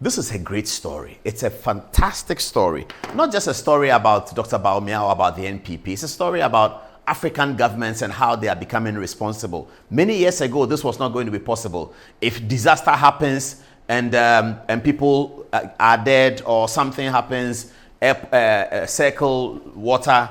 This is a great story. It's a fantastic story. Not just a story about Dr. Bawumia or about the NPP. It's a story about African governments and how they are becoming responsible. Many years ago, this was not going to be possible. If disaster happens and people are dead or something happens, circle water,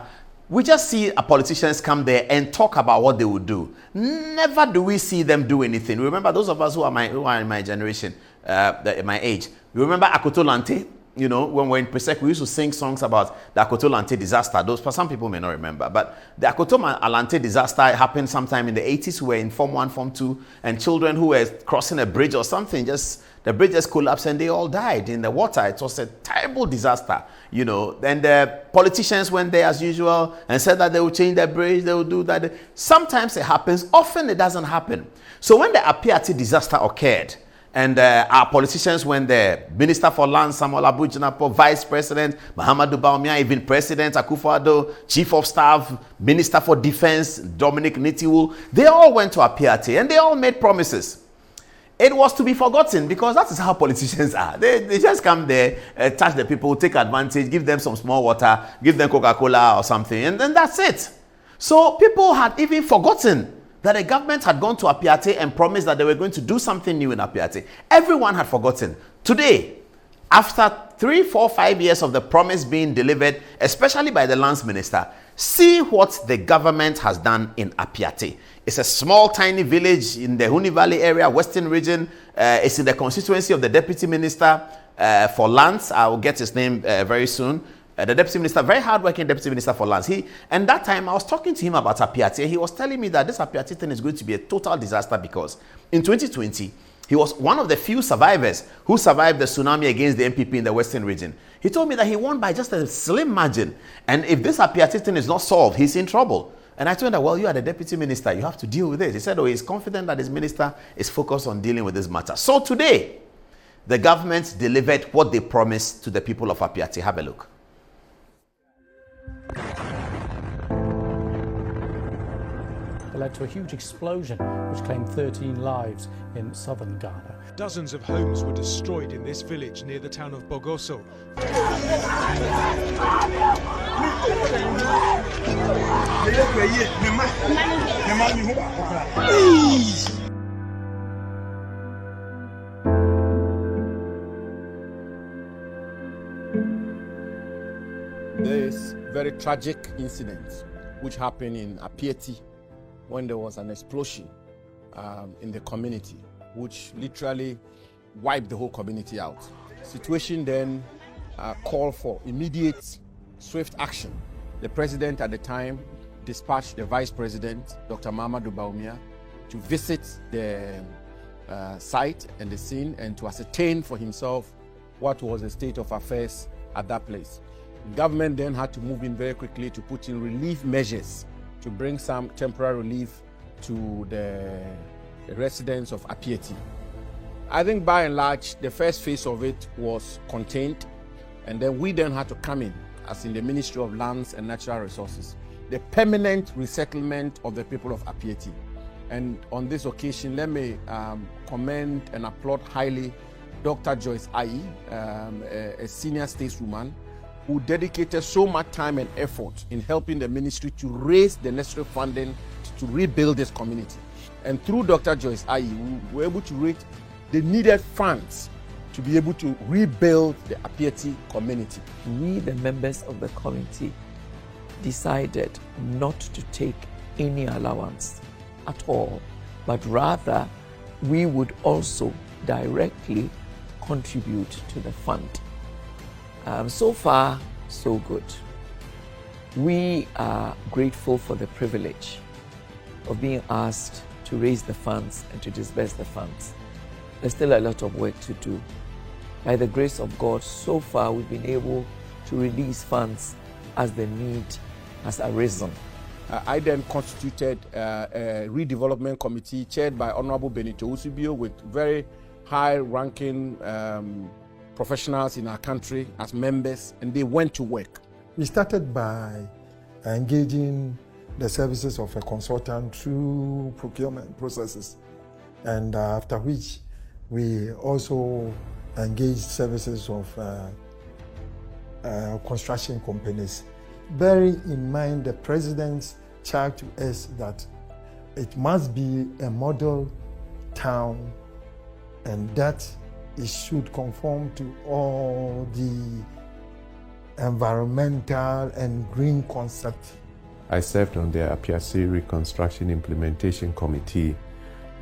we just see politicians come there and talk about what they would do. Never do we see them do anything. Remember, those of us who are in my generation, my age, you remember Akoto Lante? You know, when we were in Presec, we used to sing songs about the Akoto Lante disaster. Those, for some people, may not remember. But the Akoto Lante disaster happened sometime in the 80s. We were in Form 1, Form 2, and children who were crossing a bridge or something, the bridge just collapsed and they all died in the water. It was a terrible disaster, you know. And the politicians went there as usual and said that they would change the bridge, they would do that. Sometimes it happens, often it doesn't happen. So when the Apiate disaster occurred, and our politicians went there, Minister for Land, Samuel Abu-Jinapo, Vice President, Mahamadou Bawumia, even President Akufo-Addo, Chief of Staff, Minister for Defense, Dominic Nitiwu, they all went to Apiate and they all made promises. It was to be forgotten because that is how politicians are. They just come there, touch the people, take advantage, give them some small water, give them Coca-Cola or something, and then that's it. So people had even forgotten that the government had gone to Apiate and promised that they were going to do something new in Apiate. Everyone had forgotten. Today, after 3, 4, 5 years of the promise being delivered, especially by the lands minister, see what the government has done in Apiate. It's a small, tiny village in the Huni Valley area, Western region. It's in the constituency of the Deputy Minister for Lands. I will get his name very soon. The Deputy Minister, very hardworking Deputy Minister for Lands. And that time I was talking to him about Apiate. He was telling me that this Apiate thing is going to be a total disaster because in 2020, he was one of the few survivors who survived the tsunami against the NPP in the Western region. He told me that he won by just a slim margin. And if this Apiate thing is not solved, he's in trouble. And I told him that, well, you are the Deputy Minister. You have to deal with it. He said, oh, he's confident that his minister is focused on dealing with this matter. So today, the government delivered what they promised to the people of Apiate. Have a look. It led to a huge explosion which claimed 13 lives in southern Ghana. Dozens of homes were destroyed in this village near the town of Bogoso. This very tragic incident which happened in Apiate when there was an explosion in the community which literally wiped the whole community out. The situation then called for immediate, swift action. The president at the time dispatched the vice president, Dr. Mahamadou Bawumia, to visit the site and the scene and to ascertain for himself what was the state of affairs at that place. The government then had to move in very quickly to put in relief measures to bring some temporary relief to the residents of Apiate. I think by and large, the first phase of it was contained, and then we then had to come in, as in the Ministry of Lands and Natural Resources, the permanent resettlement of the people of Apiate. And on this occasion, let me commend and applaud highly Dr. Joyce Ayi, a senior stateswoman, who dedicated so much time and effort in helping the ministry to raise the necessary funding to rebuild this community. And through Dr. Joyce Ayi, we were able to raise the needed funds to be able to rebuild the Apiate community. We, the members of the committee, decided not to take any allowance at all, but rather we would also directly contribute to the fund. So far, so good. We are grateful for the privilege of being asked to raise the funds and to disburse the funds. There's still a lot of work to do. By the grace of God, so far we've been able to release funds as the need has arisen. I then constituted a redevelopment committee chaired by Honorable Benito Usibio with very high-ranking professionals in our country as members, and they went to work. We started by engaging the services of a consultant through procurement processes, and after which we also engage services of construction companies. Bearing in mind the president's charge to us that it must be a model town and that it should conform to all the environmental and green concepts. I served on the Apiatse Reconstruction Implementation Committee,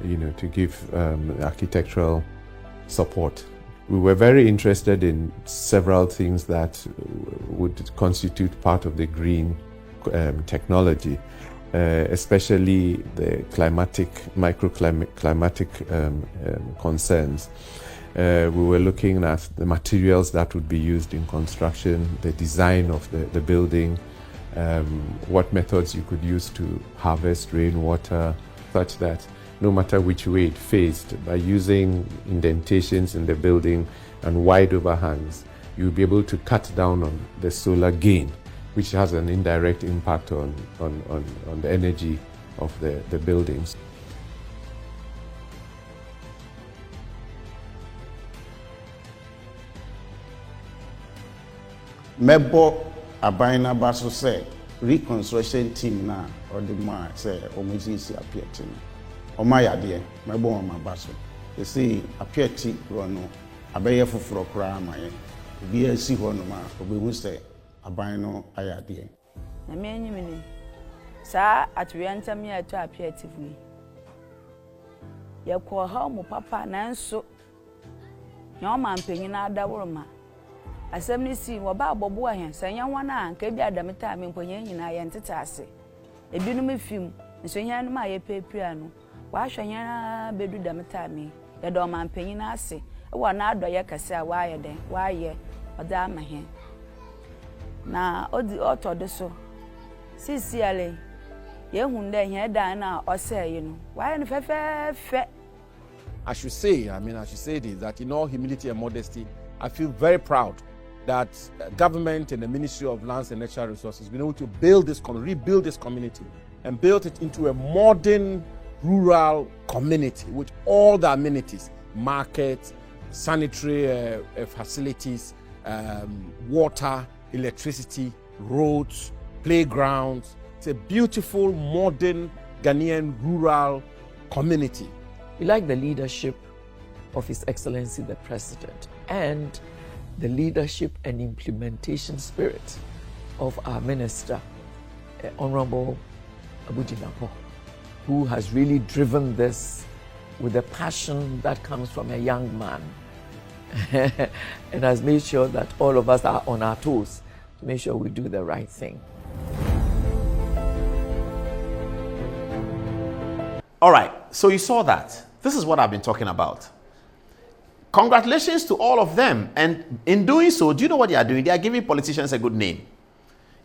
to give architectural support. We were very interested in several things that would constitute part of the green technology, especially the microclimatic concerns. We were looking at the materials that would be used in construction, the design of the building, what methods you could use to harvest rainwater, such that no matter which way it faced, by using indentations in the building and wide overhangs, you'll be able to cut down on the solar gain, which has an indirect impact on the energy of the buildings. Mebo abaina baso say reconstruction team na or the man say omisi Apiate no oma yade mebo oma baso they say Apiate rono abeye foforo kra amaye bi asi ho no ma obehu say aban no ayade na me anyimini sa atwiantam ya to Apiate fu ye ko ha mu papa nanso nya o ma mpanyin adaworoma asem ni si wo ba abobo ahen sanya wana anka bi adameta me mponye nyina ye ntete ase ebinum fim nso hia no ma ye pepia no wa hwanya bedu dameta me ye do ma mpanyin ase e wo na ado ye kase a wa ye den wa ye oda ma he na odi otodo so sisi ale ye hunde hia dan na oseye no wa ye no fe I should say this, that in all humility and modesty, I feel very proud that government and the Ministry of Lands and Natural Resources have been able to rebuild this community and build it into a modern rural community with all the amenities, markets, sanitary facilities, water, electricity, roads, playgrounds. It's a beautiful, modern Ghanaian rural community. We like the leadership of His Excellency the President and the leadership and implementation spirit of our Minister, Honorable Abudinapo, who has really driven this with a passion that comes from a young man and has made sure that all of us are on our toes to make sure we do the right thing. All right, so you saw that. This is what I've been talking about. Congratulations to all of them. And in doing so, do you know what they are doing? They are giving politicians a good name.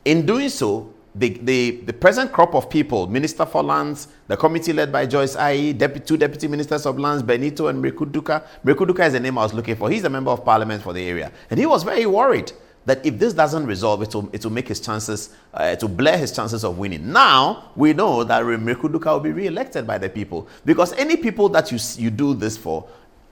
In doing so, the present crop of people, Minister for Lands, the committee led by Joyce Aye, two deputy ministers of lands, Benito and Mrekuduka. Mrekuduka is the name I was looking for. He's a member of parliament for the area. And he was very worried that if this doesn't resolve, it will make his chances, to blur his chances of winning. Now, we know that Mrekuduka will be re-elected by the people. Because any people that you do this for,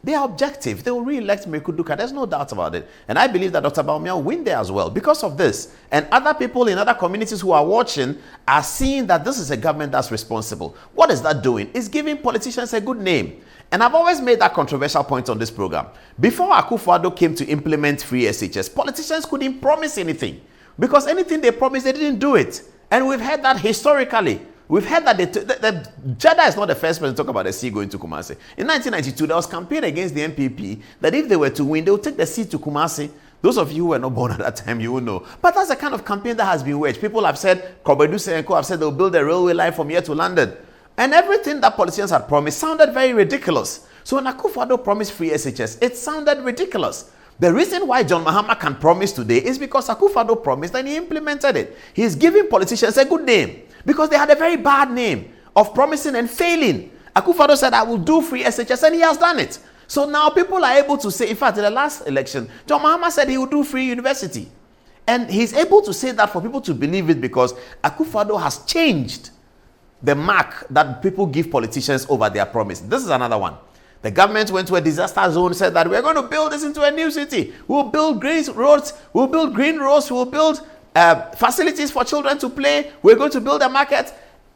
they are objective. They will re-elect Mrekuduka. There's no doubt about it. And I believe that Dr. Bawumia will win there as well because of this. And other people in other communities who are watching are seeing that this is a government that's responsible. What is that doing? It's giving politicians a good name. And I've always made that controversial point on this program. Before Akufo-Addo came to implement free SHS, politicians couldn't promise anything. Because anything they promised, they didn't do it. And we've heard that historically. We've heard that the Jeddah is not the first person to talk about the sea going to Kumasi. In 1992, there was campaign against the NPP that if they were to win, they would take the sea to Kumasi. Those of you who were not born at that time, you will know. But that's the kind of campaign that has been waged. People have said, Kobedu Senko have said they'll build a railway line from here to London. And everything that politicians had promised sounded very ridiculous. So when Akufo-Addo promised free SHS, it sounded ridiculous. The reason why John Mahama can promise today is because Akufo-Addo promised and he implemented it. He's giving politicians a good name because they had a very bad name of promising and failing. Akufo-Addo said, I will do free SHS, and he has done it. So now people are able to say, in fact, in the last election, John Mahama said he would do free university. And he's able to say that for people to believe it because Akufo-Addo has changed the mark that people give politicians over their promise. This is another one. The government went to a disaster zone, said that we're going to build this into a new city. We'll build green roads, we'll build facilities for children to play. We're going to build a market.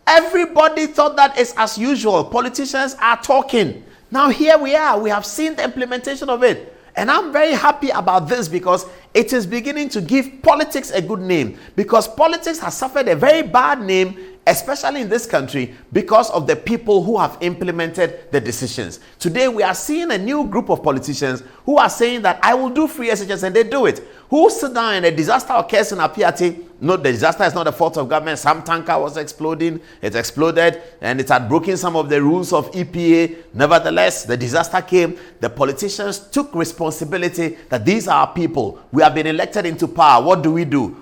Everybody thought that is as usual. Politicians are talking. Now here we are. We have seen the implementation of it. And I'm very happy about this because it is beginning to give politics a good name. Because politics has suffered a very bad name, especially in this country, because of the people who have implemented the decisions. Today, we are seeing a new group of politicians who are saying that I will do free SHS, and they do it. Who sit down and a disaster occurs in Apiate? No, the disaster is not the fault of government. Some tanker was exploding. It exploded and it had broken some of the rules of EPA. Nevertheless, the disaster came. The politicians took responsibility that these are our people. We have been elected into power. What do?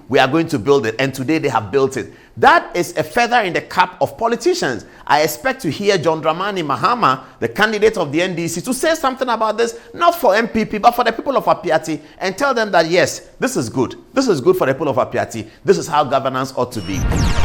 We are going to build it. And today they have built it. That is a feather in the cap of politicians. I expect to hear John Dramani Mahama, the candidate of the NDC, to say something about this, not for MPP, but for the people of Apiate, and tell them that, yes, this is good. This is good for the people of Apiate. This is how governance ought to be.